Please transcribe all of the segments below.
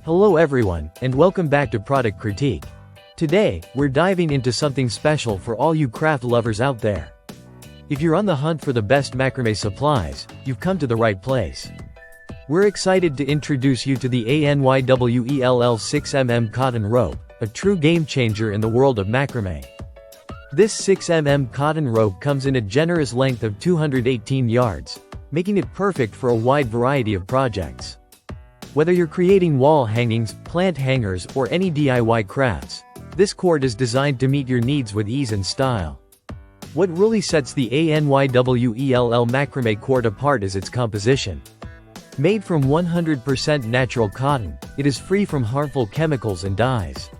Hello everyone, and welcome back to Product Critique. Today, we're diving into something special for all you craft lovers out there. If you're on the hunt for the best macrame supplies, you've come to the right place. We're excited to introduce you to the ANYWELL 6mm cotton rope, a true game changer in the world of macrame. This 6mm cotton rope comes in a generous length of 218 yards, making it perfect for a wide variety of projects. Whether you're creating wall hangings, plant hangers, or any DIY crafts, this cord is designed to meet your needs with ease and style. What really sets the ANYWELL macrame cord apart is its composition. Made from 100% natural cotton, it is free from harmful chemicals and dyes.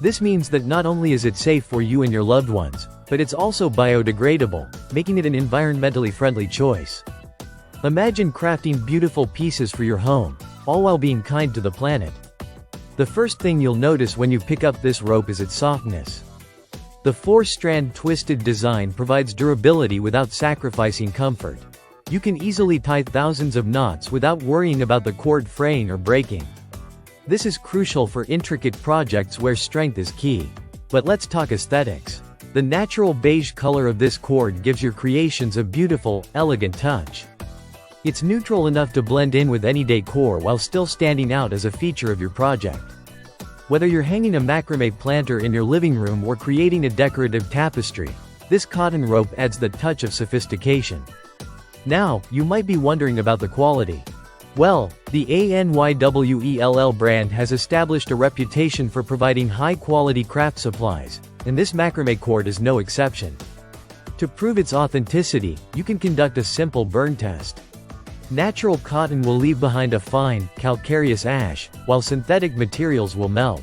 This means that not only is it safe for you and your loved ones, but it's also biodegradable, making it an environmentally friendly choice. Imagine crafting beautiful pieces for your home, all while being kind to the planet. The first thing you'll notice when you pick up this rope is its softness. The 4-strand twisted design provides durability without sacrificing comfort. You can easily tie thousands of knots without worrying about the cord fraying or breaking. This is crucial for intricate projects where strength is key. But let's talk aesthetics. The natural beige color of this cord gives your creations a beautiful, elegant touch. It's neutral enough to blend in with any decor while still standing out as a feature of your project. Whether you're hanging a macrame planter in your living room or creating a decorative tapestry, this cotton rope adds the touch of sophistication. Now, you might be wondering about the quality. Well, the ANYWELL brand has established a reputation for providing high-quality craft supplies, and this macrame cord is no exception. To prove its authenticity, you can conduct a simple burn test. Natural cotton will leave behind a fine, calcareous ash, while synthetic materials will melt.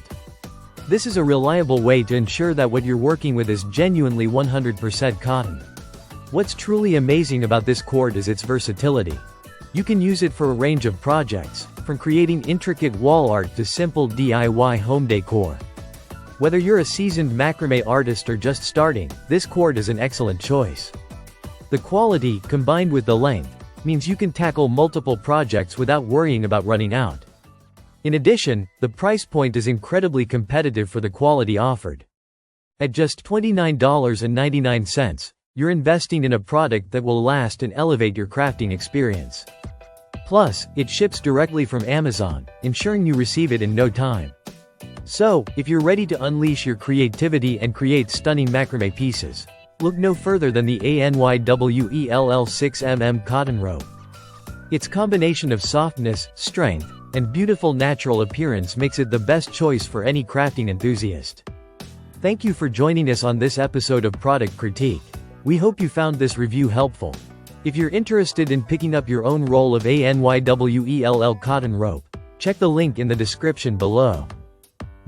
This is a reliable way to ensure that what you're working with is genuinely 100% cotton. What's truly amazing about this cord is its versatility. You can use it for a range of projects, from creating intricate wall art to simple DIY home decor. Whether you're a seasoned macrame artist or just starting, this cord is an excellent choice. The quality, combined with the length, means you can tackle multiple projects without worrying about running out. In addition, the price point is incredibly competitive for the quality offered. At just $29.99, you're investing in a product that will last and elevate your crafting experience. Plus, it ships directly from Amazon, ensuring you receive it in no time. So, if you're ready to unleash your creativity and create stunning macrame pieces, look no further than the ANYWELL 6mm cotton rope. Its combination of softness, strength, and beautiful natural appearance makes it the best choice for any crafting enthusiast. Thank you for joining us on this episode of Product Critique. We hope you found this review helpful. If you're interested in picking up your own roll of ANYWELL cotton rope, check the link in the description below.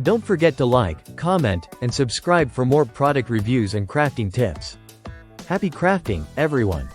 Don't forget to like, comment, and subscribe for more product reviews and crafting tips. Happy crafting, everyone!